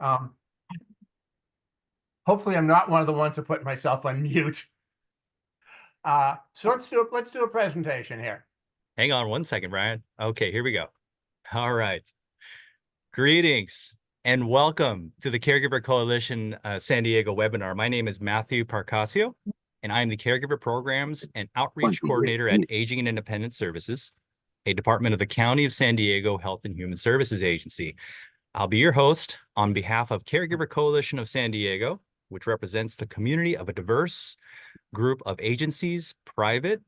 Um, Hopefully I'm not one of the ones that put myself on mute. So let's do a presentation here. Hang on one second, Brian. Okay, here we go. All right. Greetings and welcome to the Caregiver Coalition San Diego webinar. My name is Matthew Parcasio, and I'm the Caregiver Programs and Outreach Coordinator at Aging and Independent Services, a department of the County of San Diego Health and Human Services Agency. I'll be your host on behalf of Caregiver Coalition of San Diego, which represents the community of a diverse group of agencies, private,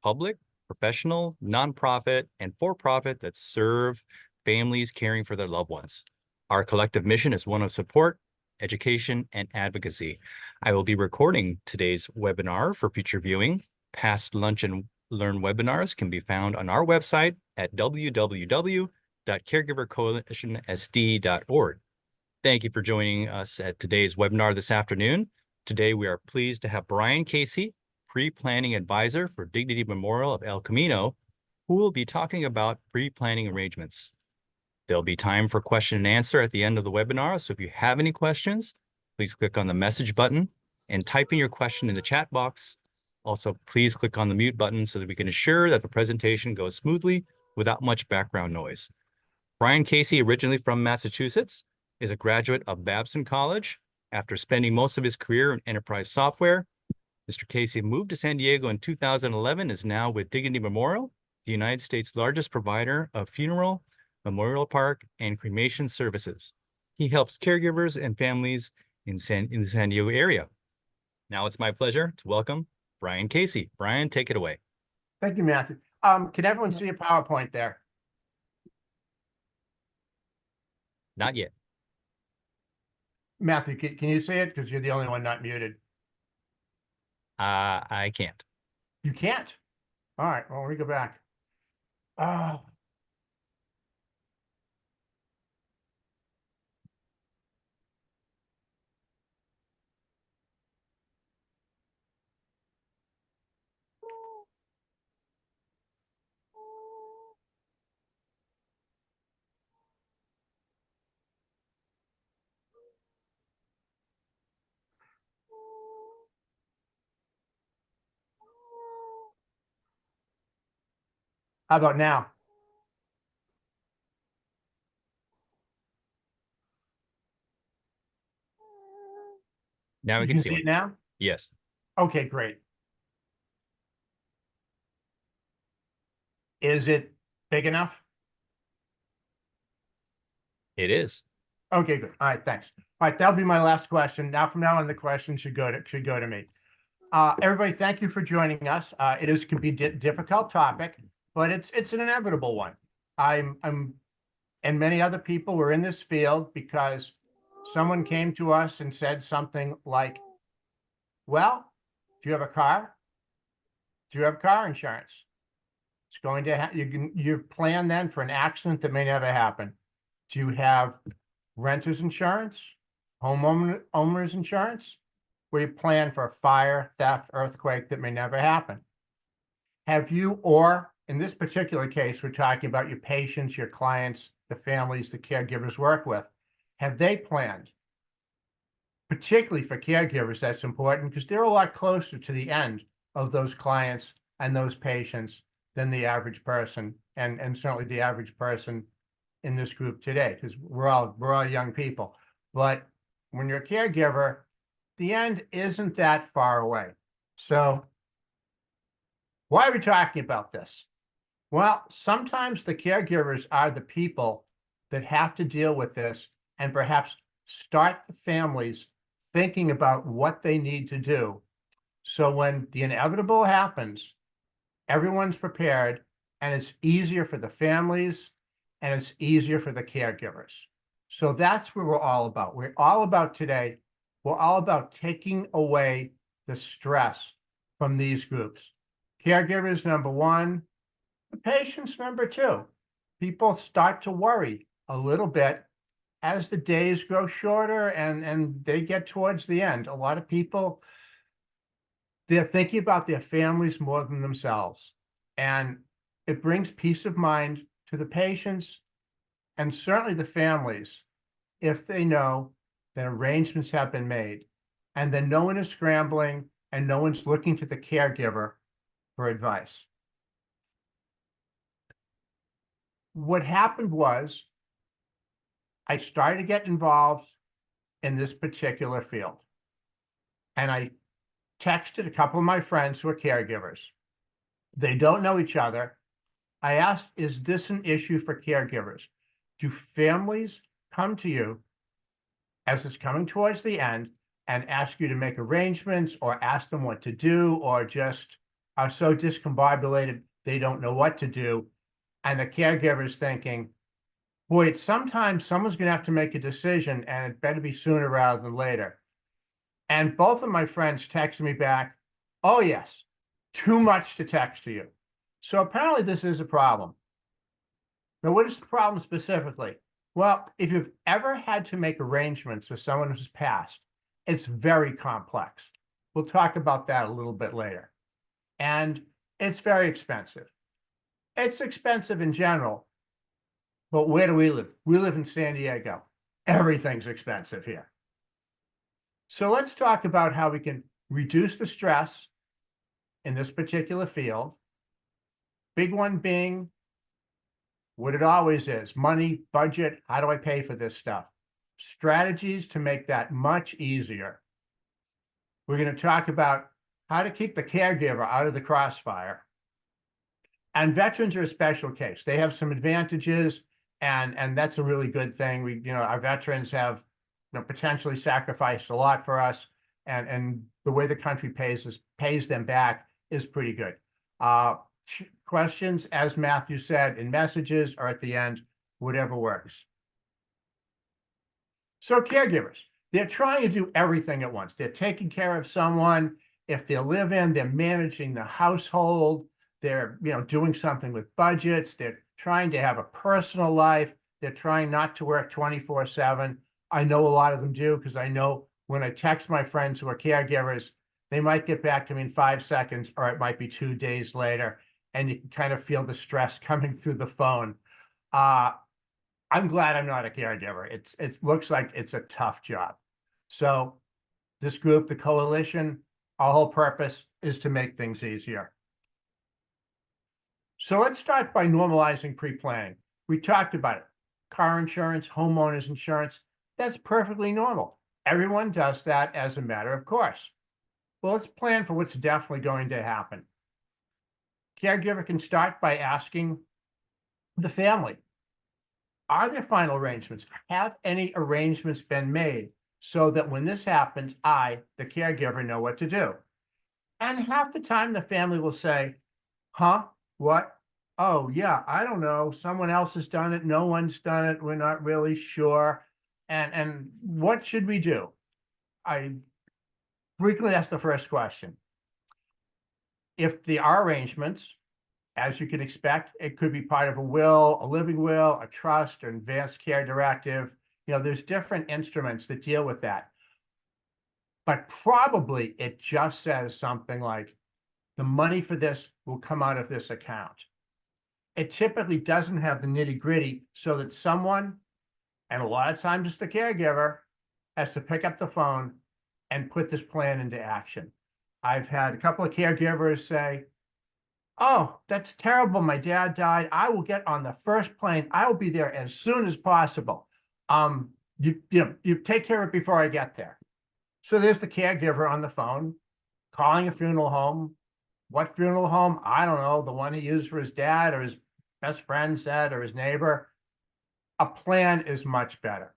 public, professional, nonprofit, and for-profit that serve families caring for their loved ones. Our collective mission is one of support, education, and advocacy. I will be recording today's webinar for future viewing. Past Lunch and Learn webinars can be found on our website at www.caregivercoalitionsd.org. Thank you for joining us at today's webinar this afternoon. Today, we are pleased to have Brian Casey, Pre-Planning Advisor for Dignity Memorial of El Camino, who will be talking about pre-planning arrangements. There'll be time for question and answer at the end of the webinar, so if you have any questions, please click on the message button and type in your question in the chat box. Also, please click on the mute button so that we can ensure that the presentation goes smoothly without much background noise. Brian Casey, originally from Massachusetts, is a graduate of Babson College. After spending most of his career in enterprise software, Mr. Casey moved to San Diego in 2011, is now with Dignity Memorial, the United States' largest provider of funeral, memorial park, and cremation services. He helps caregivers and families in the San Diego area. Now it's my pleasure to welcome Brian Casey. Brian, take it away. Thank you, Matthew. Can everyone see a PowerPoint there? Not yet. Matthew, can you see it? Because you're the only one not muted. I can't. You can't? All right, well, let me go back. How about now? Now we can see it now? Yes. Okay, great. Is it big enough? It is. Okay, good. All right, thanks. All right, that'll be my last question. Now, from now on, the question should go to me. Everybody, thank you for joining us. It can be a difficult topic, but it's an inevitable one. I'm and many other people were in this field because someone came to us and said something like, well, do you have a car? Do you have car insurance? It's going to you plan then for an accident that may never happen. Do you have renter's insurance, homeowner's insurance, where you plan for a fire, theft, earthquake that may never happen? Have you, or in this particular case, we're talking about your patients, your clients, the families, the caregivers work with. Have they planned? Particularly for caregivers, that's important because they're a lot closer to the end of those clients and those patients than the average person, and certainly the average person in this group today, because we're all young people. But when you're a caregiver, the end isn't that far away. So why are we talking about this? Well, sometimes the caregivers are the people that have to deal with this and perhaps start the families thinking about what they need to do. So when the inevitable happens, everyone's prepared, and it's easier for the families and it's easier for the caregivers. So that's what we're all about. We're all about today. We're all about taking away the stress from these groups. Caregivers, number one, the patients, number two. People start to worry a little bit as the days grow shorter and they get towards the end. A lot of people, they're thinking about their families more than themselves. And it brings peace of mind to the patients and certainly the families if they know then arrangements have been made, and then no one is scrambling and no one's looking to the caregiver for advice. What happened was I started to get involved in this particular field. And I texted a couple of my friends who are caregivers. They don't know each other. I asked, is this an issue for caregivers? Do families come to you as it's coming towards the end and ask you to make arrangements or ask them what to do, or just are so discombobulated they don't know what to do? And the caregiver is thinking, boy, sometimes someone's going to have to make a decision, and it better be sooner rather than later. And both of my friends texted me back, oh, yes, too much to text to you. So apparently this is a problem. Now, what is the problem specifically? Well, if you've ever had to make arrangements for someone who's passed, it's very complex. We'll talk about that a little bit later. And it's very expensive. It's expensive in general, but where do we live? We live in San Diego. Everything's expensive here. So let's talk about how we can reduce the stress in this particular field. Big one being what it always is: money, budget. How do I pay for this stuff? Strategies to make that much easier. We're going to talk about how to keep the caregiver out of the crossfire. And veterans are a special case. They have some advantages, and that's a really good thing. Our veterans have potentially sacrificed a lot for us, and the way the country pays them back is pretty good. Questions, as Matthew said, in messages or at the end, whatever works. So caregivers, they're trying to do everything at once. They're taking care of someone. If they live in, they're managing the household. They're doing something with budgets. They're trying to have a personal life. They're trying not to work 24/7. I know a lot of them do, because I know when I text my friends who are caregivers, they might get back to me in 5 seconds, or it might be 2 days later, and you can kind of feel the stress coming through the phone. I'm glad I'm not a caregiver. It looks like it's a tough job. So this group, the coalition, our whole purpose is to make things easier. So let's start by normalizing pre-planning. We talked about it. Car insurance, homeowners insurance, that's perfectly normal. Everyone does that as a matter of course. Well, let's plan for what's definitely going to happen. Caregiver can start by asking the family, are there final arrangements? Have any arrangements been made so that when this happens, I, the caregiver, know what to do? And half the time the family will say, huh? What? Oh, yeah, I don't know. Someone else has done it. No one's done it. We're not really sure. And what should we do? I frequently ask the first question. If there are arrangements, as you can expect, it could be part of a will, a living will, a trust, or advanced care directive. There's different instruments that deal with that. But probably it just says something like, the money for this will come out of this account. It typically doesn't have the nitty-gritty, so that someone, and a lot of times it's the caregiver, has to pick up the phone and put this plan into action. I've had a couple of caregivers say, oh, that's terrible. My dad died. I will get on the first plane. I will be there as soon as possible. You take care of it before I get there. So there's the caregiver on the phone calling a funeral home. What funeral home? I don't know. The one he used for his dad, or his best friend said, or his neighbor. A plan is much better.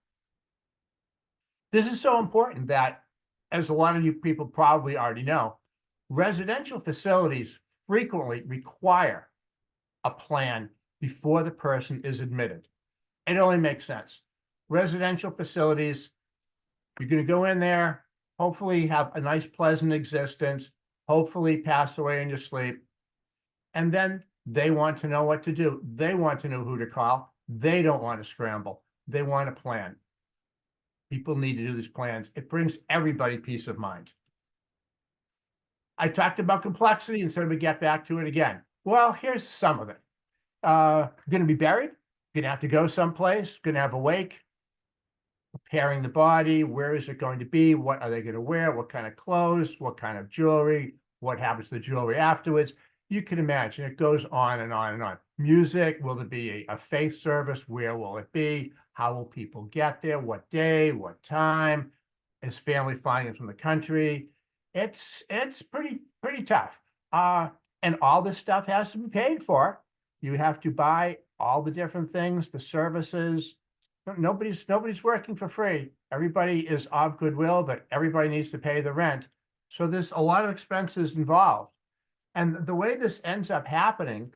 This is so important that, as a lot of you people probably already know, residential facilities frequently require a plan before the person is admitted. It only makes sense. Residential facilities, you're going to go in there, hopefully have a nice, pleasant existence, hopefully pass away in your sleep. And then they want to know what to do. They want to know who to call. They don't want to scramble. They want a plan. People need to do these plans. It brings everybody peace of mind. I talked about complexity, and so we get back to it again. Well, here's some of it. Going to be buried, going to have to go someplace, going to have a wake. preparing the body, where is it going to be, what are they going to wear, what kind of clothes, what kind of jewelry, what happens to the jewelry afterwards. You can imagine it goes on and on and on. Music, will there be a faith service? Where will it be? How will people get there? What day? What time? Is family flying from the country? It's pretty tough. And all this stuff has to be paid for. You have to buy all the different things, the services. Nobody's working for free. Everybody is of goodwill, but everybody needs to pay the rent. So there's a lot of expenses involved. And the way this ends up happening,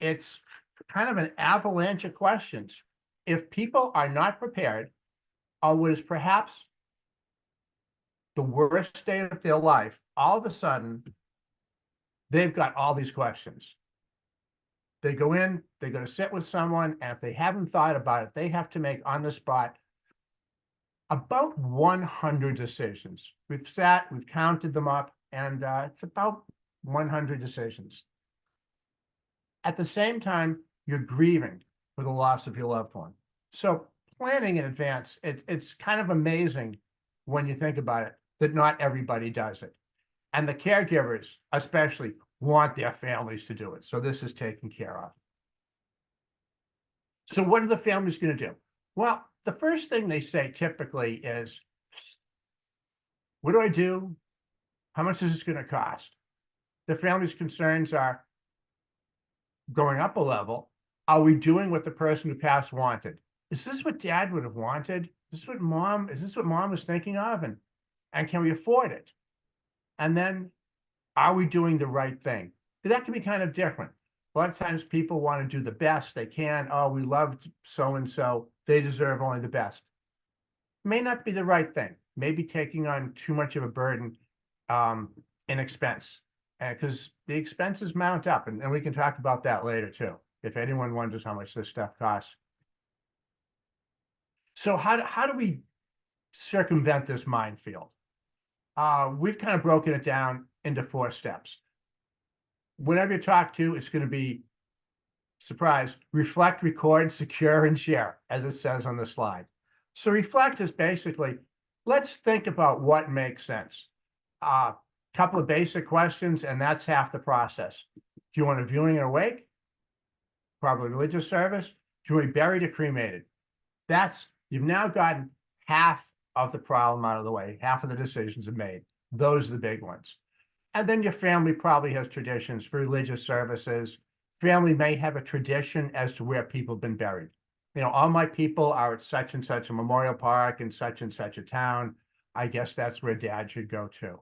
it's kind of an avalanche of questions. If people are not prepared, or what is perhaps the worst day of their life, all of a sudden, they've got all these questions. They go in, they go to sit with someone, and if they haven't thought about it, they have to make on the spot about 100 decisions. We've counted them up, and it's about 100 decisions. At the same time, you're grieving for the loss of your loved one. So planning in advance, it's kind of amazing when you think about it, that not everybody does it. And the caregivers, especially, want their families to do it. So this is taken care of. So what are the families going to do? Well, the first thing they say typically is, what do I do? How much is this going to cost? The family's concerns are going up a level. Are we doing what the person who passed wanted? Is this what dad would have wanted? Is this what mom was thinking of? And can we afford it? And then, are we doing the right thing? That can be kind of different. A lot of times people want to do the best they can. Oh, we loved so-and-so. They deserve only the best. May not be the right thing. Maybe taking on too much of a burden in expense. Because the expenses mount up. And we can talk about that later too, if anyone wonders how much this stuff costs. So how do we circumvent this minefield? We've kind of broken it down into 4 steps. Whenever you talk to, it's going to be, surprise, reflect, record, secure, and share, as it says on the slide. So reflect is basically, let's think about what makes sense. Couple of basic questions, and that's half the process. Do you want a viewing or wake? Probably religious service. Do you want buried or cremated? You've now gotten half of the problem out of the way. Half of the decisions are made. Those are the big ones. And then your family probably has traditions for religious services. Family may have a tradition as to where people have been buried. All my people are at such and such a memorial park in such and such a town. I guess that's where dad should go to.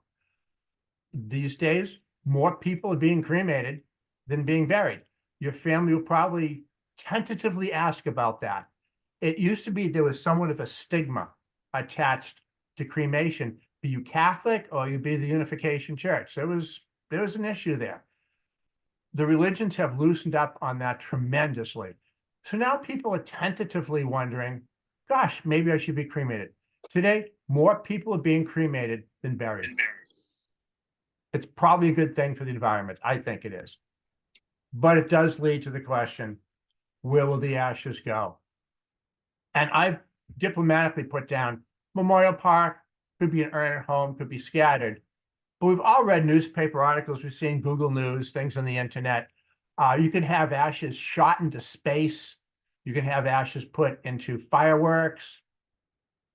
These days, more people are being cremated than being buried. Your family will probably tentatively ask about that. It used to be there was somewhat of a stigma attached to cremation. Be you Catholic or you be the Unification Church? There was an issue there. The religions have loosened up on that tremendously. So now people are tentatively wondering, gosh, maybe I should be cremated. Today, more people are being cremated than buried. It's probably a good thing for the environment. I think it is. But it does lead to the question, where will the ashes go? And I've diplomatically put down memorial park, could be an urn at home, could be scattered. But we've all read newspaper articles, we've seen Google News, things on the internet. You can have ashes shot into space. You can have ashes put into fireworks.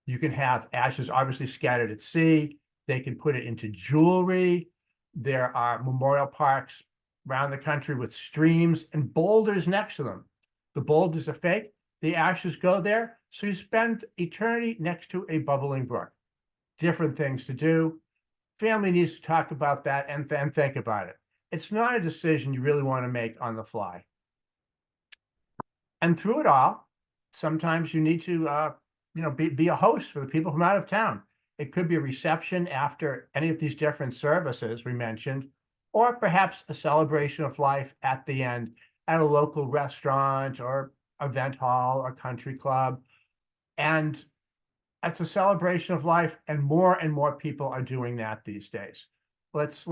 You can have ashes obviously scattered at sea. They can put it into jewelry. There are memorial parks around the country with streams and boulders next to them. The boulders are fake. The ashes go there. So you spend eternity next to a bubbling brook. Different things to do. Family needs to talk about that and then think about it. It's not a decision you really want to make on the fly. And through it all, sometimes you need to be a host for the people from out of town. It could be a reception after any of these different services we mentioned, or perhaps a celebration of life at the end at a local restaurant or event hall or country club. And it's a celebration of life, and more people are doing that these days. Let's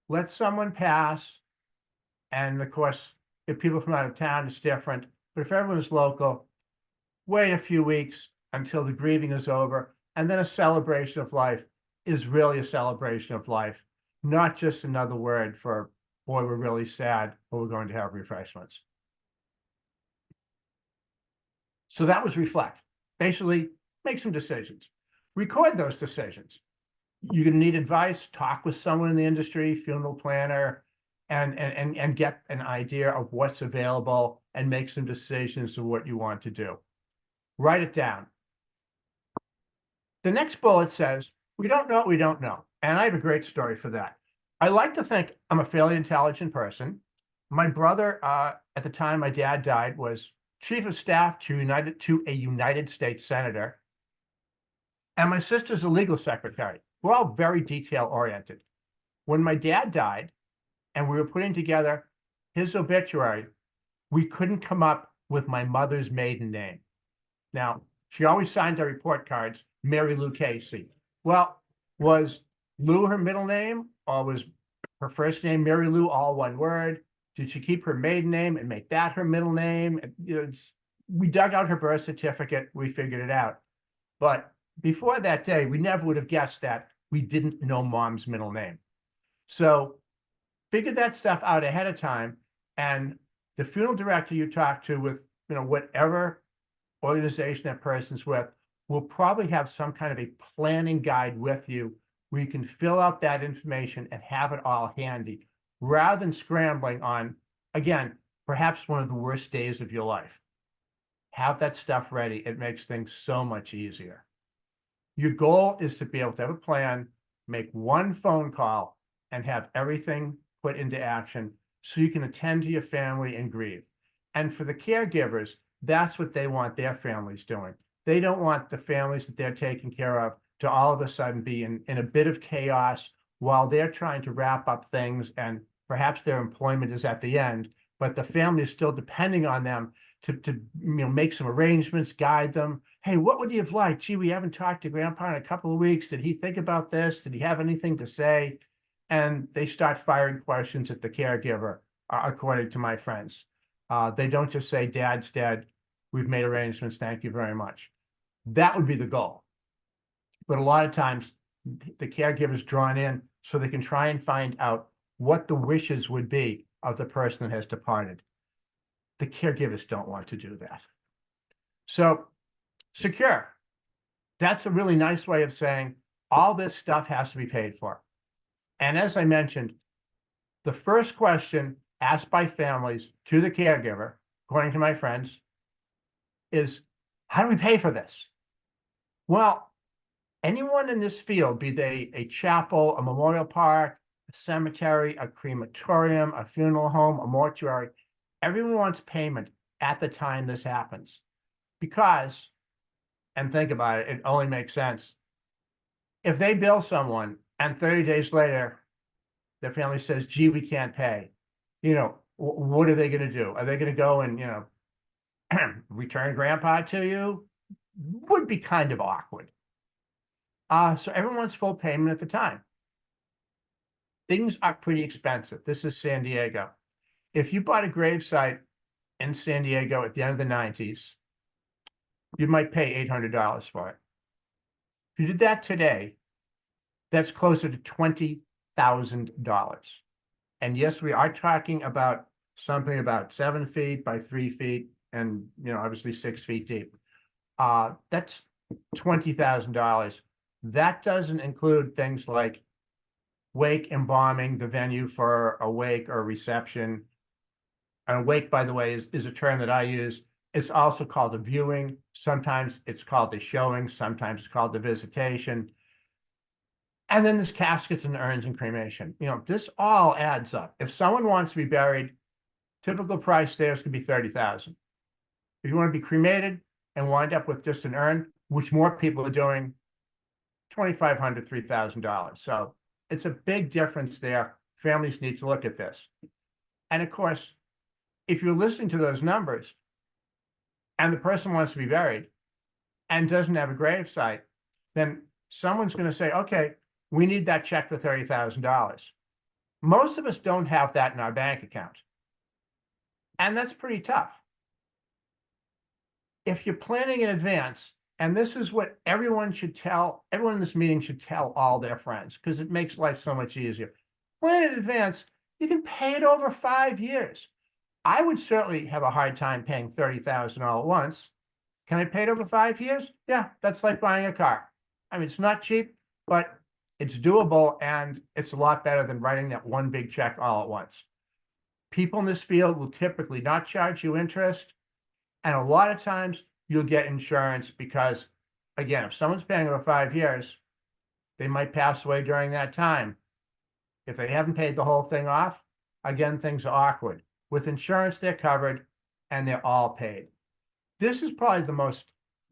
let someone pass. And of course, if people from out of town, it's different. But if everyone is local, wait a few weeks, until the grieving is over. And then a celebration of life is really a celebration of life, not just another word for, boy, we're really sad, but we're going to have refreshments. So that was reflect. Basically, make some decisions. Record those decisions. You're going to need advice, talk with someone in the industry, funeral planner, and get an idea of what's available and make some decisions of what you want to do. Write it down. The next bullet says, we don't know what we don't know. And I have a great story for that. I like to think I'm a fairly intelligent person. My brother, at the time my dad died, was chief of staff to a United States senator. And my sister's a legal secretary. We're all very detail oriented. When my dad died and we were putting together his obituary, we couldn't come up with my mother's maiden name. Now, she always signed our report cards, Mary Lou Casey. Well, was Lou her middle name, or was her first name Mary Lou all one word? Did she keep her maiden name and make that her middle name? We dug out her birth certificate, we figured it out. But before that day, we never would have guessed that we didn't know mom's middle name. So figured that stuff out ahead of time, and the funeral director you talk to with, whatever organization that person's with, will probably have some kind of a planning guide with you where you can fill out that information and have it all handy, rather than scrambling on, again, perhaps one of the worst days of your life. Have that stuff ready. It makes things so much easier. Your goal is to be able to have a plan, make one phone call, and have everything put into action so you can attend to your family and grieve. And for the caregivers, that's what they want their families doing. They don't want the families that they're taking care of to all of a sudden be in a bit of chaos while they're trying to wrap up things, and perhaps their employment is at the end, but the family is still depending on them to make some arrangements, guide them. Hey, what would you have liked? Gee, we haven't talked to Grandpa in a couple of weeks. Did he think about this? Did he have anything to say? And they start firing questions at the caregiver, according to my friends. They don't just say, Dad's dead. We've made arrangements. Thank you very much. That would be the goal. But a lot of times the caregiver's drawn in so they can try and find out what the wishes would be of the person that has departed. The caregivers don't want to do that. So secure. That's a really nice way of saying all this stuff has to be paid for. And as I mentioned, the first question asked by families to the caregiver, according to my friends, is, how do we pay for this? Well, anyone in this field, be they a chapel, a memorial park, a cemetery, a crematorium, a funeral home, a mortuary, everyone wants payment at the time this happens. Because, and think about it, it only makes sense. If they bill someone and 30 days later, their family says, gee, we can't pay, what are they going to do? Are they going to go and, return Grandpa to you? Would be kind of awkward. So everyone wants full payment at the time. Things are pretty expensive. This is San Diego. If you bought a gravesite in San Diego at the end of the 90s, you might pay $800 for it. If you did that today, that's closer to $20,000. And yes, we are talking about something about 7 feet by 3 feet and, obviously 6 feet deep. That's $20,000. That doesn't include things like wake embalming, the venue for a wake or a reception. And a wake, by the way, is a term that I use. It's also called a viewing. Sometimes it's called a showing. Sometimes it's called a visitation. And then there's caskets and urns and cremation. This all adds up. If someone wants to be buried, typical price there is going to be $30,000. If you want to be cremated and wind up with just an urn, which more people are doing, $2,500, $3,000. So it's a big difference there. Families need to look at this. And of course, if you're listening to those numbers and the person wants to be buried and doesn't have a gravesite, then someone's going to say, okay, we need that check for $30,000. Most of us don't have that in our bank account. And that's pretty tough. If you're planning in advance And this is what everyone in this meeting should tell all their friends, because it makes life so much easier. Plan in advance, you can pay it over 5 years. I would certainly have a hard time paying $30,000 all at once. Can I pay it over 5 years? Yeah, that's like buying a car. I mean, it's not cheap, but it's doable, and it's a lot better than writing that one big check all at once. People in this field will typically not charge you interest, and a lot of times you'll get insurance because, again, if someone's paying over 5 years, they might pass away during that time. If they haven't paid the whole thing off, again, things are awkward. With insurance, they're covered and they're all paid. This is probably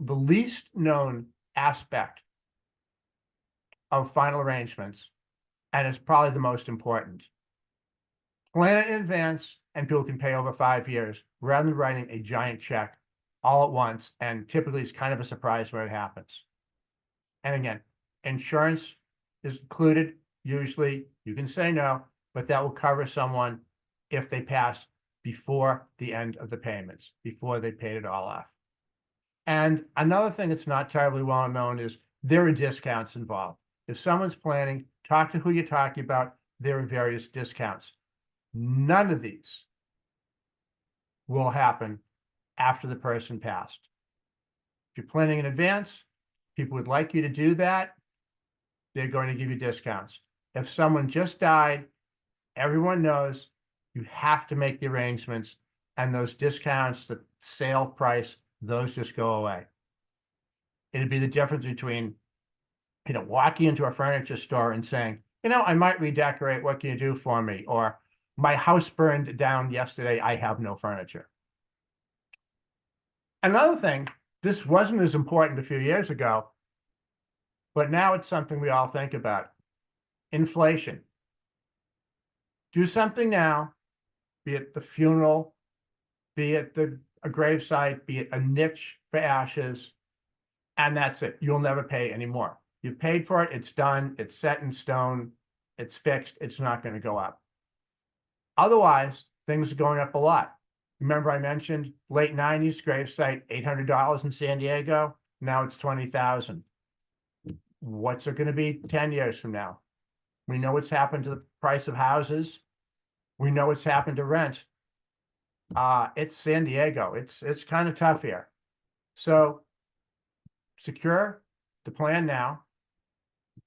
the least known aspect of final arrangements, and it's probably the most important. Plan it in advance, and people can pay over 5 years rather than writing a giant check all at once. And typically, it's kind of a surprise when it happens. And again, insurance is included. Usually, you can say no, but that will cover someone if they pass before the end of the payments, before they paid it all off. And another thing that's not terribly well known is there are discounts involved. If someone's planning, talk to who you're talking about. There are various discounts. None of these will happen after the person passed. If you're planning in advance, people would like you to do that. They're going to give you discounts. If someone just died, everyone knows you have to make the arrangements, and those discounts, the sale price, those just go away. It'd be the difference between, walking into a furniture store and saying, I might redecorate. What can you do for me? Or my house burned down yesterday. I have no furniture. Another thing, this wasn't as important a few years ago, but now it's something we all think about. Inflation. Do something now, be it the funeral, be it a gravesite, be it a niche for ashes, and that's it. You'll never pay anymore. You paid for it, it's done, it's set in stone, it's fixed, it's not going to go up. Otherwise, things are going up a lot. Remember I mentioned late 90s gravesite, $800 in San Diego. Now it's $20,000. What's it going to be 10 years from now? We know what's happened to the price of houses. We know what's happened to rent. It's San Diego. It's kind of tough here. So secure the plan now,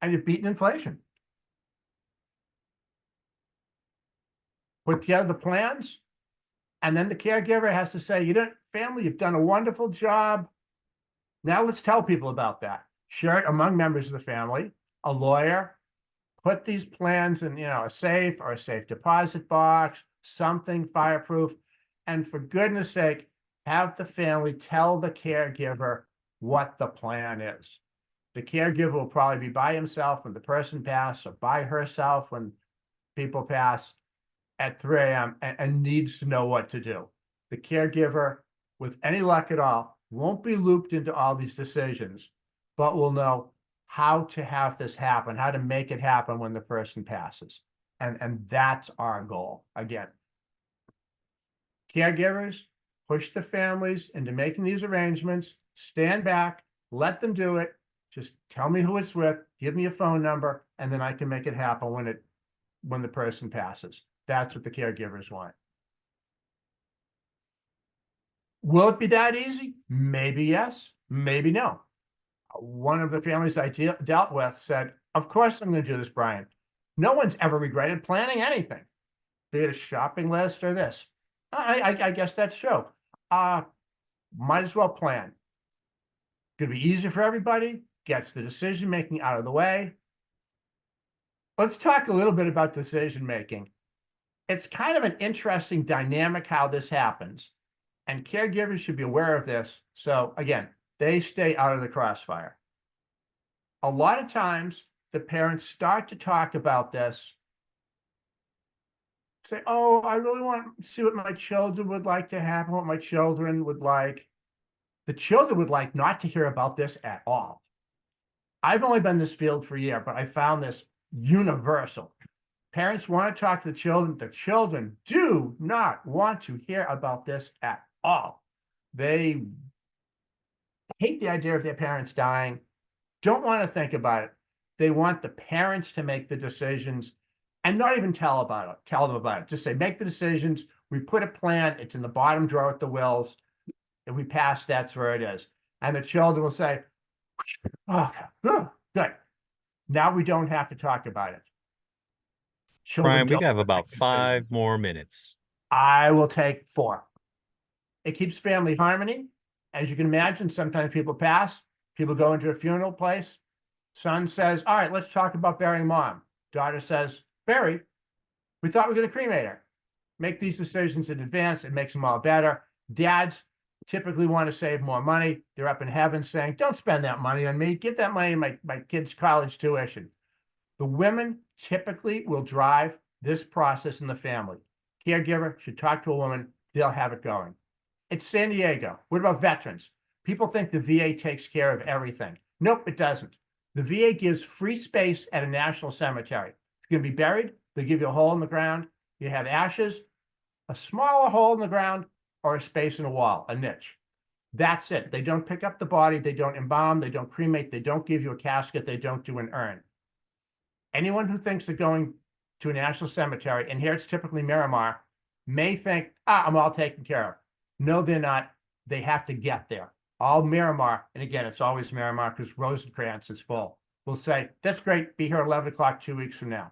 and you're beating inflation. Put together the plans, and then the caregiver has to say, family, you've done a wonderful job. Now let's tell people about that. Share it among members of the family, a lawyer. Put these plans in, a safe or a safe deposit box, something fireproof. And for goodness sake, have the family tell the caregiver what the plan is. The caregiver will probably be by himself when the person passes, or by herself when people pass at 3 a.m. and needs to know what to do. The caregiver, with any luck at all, won't be looped into all these decisions, but will know how to have this happen, how to make it happen when the person passes. And that's our goal. Again, caregivers push the families into making these arrangements, stand back, let them do it. Just tell me who it's with, give me a phone number, and then I can make it happen when the person passes. That's what the caregivers want. Will it be that easy? Maybe yes, maybe no. One of the families I dealt with said, of course I'm going to do this, Brian. No one's ever regretted planning anything, be it a shopping list or this. I guess that's true. Might as well plan. Could be easier for everybody, gets the decision making out of the way. Let's talk a little bit about decision making. It's kind of an interesting dynamic how this happens, and caregivers should be aware of this. So again, they stay out of the crossfire. A lot of times, the parents start to talk about this, say, oh, I really want to see what my children would like to happen, what my children would like. The children would like not to hear about this at all. I've only been in this field for a year, but I found this universal. Parents want to talk to the children. The children do not want to hear about this at all. They hate the idea of their parents dying, don't want to think about it. They want the parents to make the decisions and not even tell them about it. Just say, make the decisions. We put a plan. It's in the bottom drawer at the wills. If we pass, that's where it is. And the children will say, oh, good. Now we don't have to talk about it. Children Brian, we don't have about make decisions. 5 more minutes. I will take 4. It keeps family harmony. As you can imagine, sometimes people pass, people go into a funeral place. Son says, all right, let's talk about burying mom. Daughter says, bury? We thought we were going to cremate her. Make these decisions in advance. It makes them all better. Dads typically want to save more money. They're up in heaven saying, don't spend that money on me. Give that money to my kids' college tuition. The women typically will drive this process in the family. Caregiver should talk to a woman. They'll have it going. It's San Diego. What about veterans? People think the VA takes care of everything. Nope, it doesn't. The VA gives free space at a national cemetery. If you're going to be buried, they give you a hole in the ground. You have ashes, a smaller hole in the ground, or a space in a wall, a niche. That's it. They don't pick up the body. They don't embalm. They don't cremate. They don't give you a casket. They don't do an urn. Anyone who thinks they're going to a national cemetery, and here it's typically Miramar, may think, I'm all taken care of. No, they're not. They have to get there. All Miramar, and again, it's always Miramar because Rosencrantz is full, will say, that's great. Be here at 11 o'clock 2 weeks from now.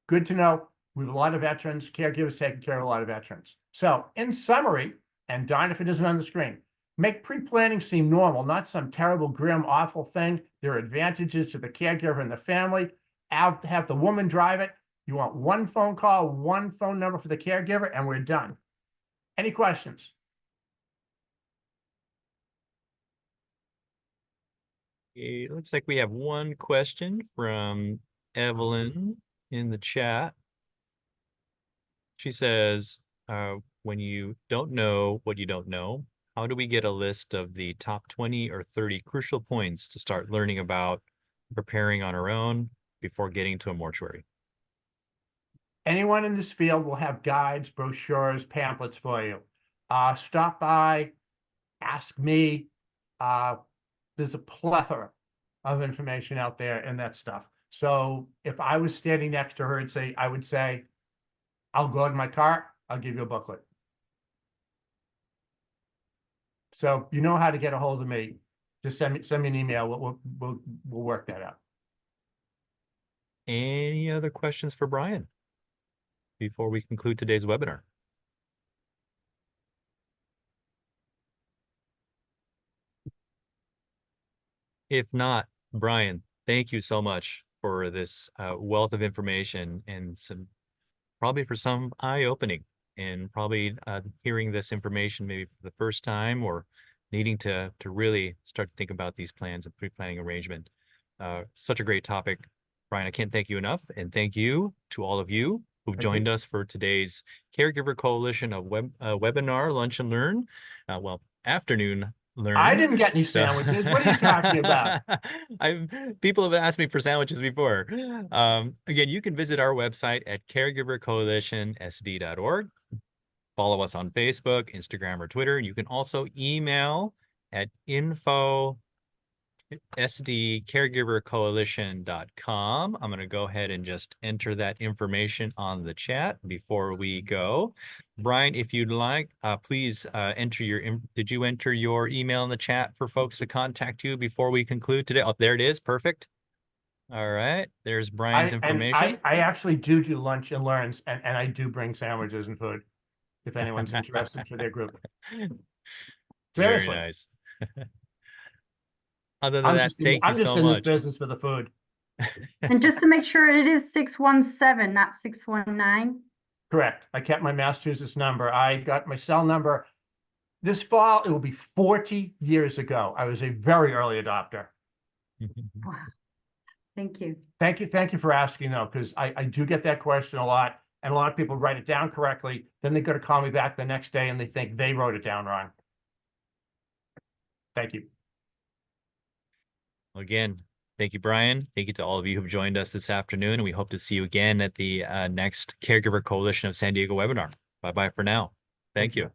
Good to know. We have a lot of veterans, caregivers taking care of a lot of veterans. So in summary, and darn if it isn't on the screen, make pre-planning seem normal, not some terrible, grim, awful thing. There are advantages to the caregiver and the family. Have the woman drive it. You want one phone call, one phone number for the caregiver, and we're done. Any questions? It looks like we have one question from Evelyn in the chat. She says, when you don't know what you don't know, how do we get a list of the top 20 or 30 crucial points to start learning about preparing on our own before getting to a mortuary? Anyone in this field will have guides, brochures, pamphlets for you. Stop by, ask me. There's a plethora of information out there and that stuff. So if I was standing next to her and I would say, I'll go in my car, I'll give you a booklet. So you know how to get a hold of me. Just send me an email. We'll work that out. Any other questions for Brian before we conclude today's webinar? If not, Brian, thank you so much for this wealth of information and probably for some eye-opening, and probably hearing this information maybe for the first time or needing to really start to think about these plans and pre-planning arrangement. Such a great topic. Brian, I can't thank you enough, and thank you to all of you who've joined us for today's Caregiver Coalition of webinar, Lunch and Learn, afternoon learn. I didn't get any sandwiches. What are you talking about? People have asked me for sandwiches before. Again, you can visit our website at caregivercoalitionsd.org. Follow us on Facebook, Instagram, or Twitter. You can also email at info@sdcaregivercoalition.com. I'm going to go ahead and just enter that information on the chat before we go. Brian, if you'd like, please did you enter your email in the chat for folks to contact you before we conclude today? Oh, there it is. Perfect. All right. There's Brian's information. I actually do lunch and learns, and I do bring sandwiches and food if anyone's interested for their group. Very Seriously. nice. Other than that, thank you so much. I'm just in this business for the food. And just to make sure, it is 617, not 619. Correct. I kept my Massachusetts number. I got my cell number. This fall, it will be 40 years ago. I was a very early adopter. Wow. Thank you. Thank you for asking, though, because I do get that question a lot, and a lot of people write it down correctly. Then they go to call me back the next day, and they think they wrote it down wrong. Thank you. Again, thank you, Brian. Thank you to all of you who've joined us this afternoon, and we hope to see you again at the next Caregiver Coalition of San Diego webinar. Bye-bye for now. Thank you.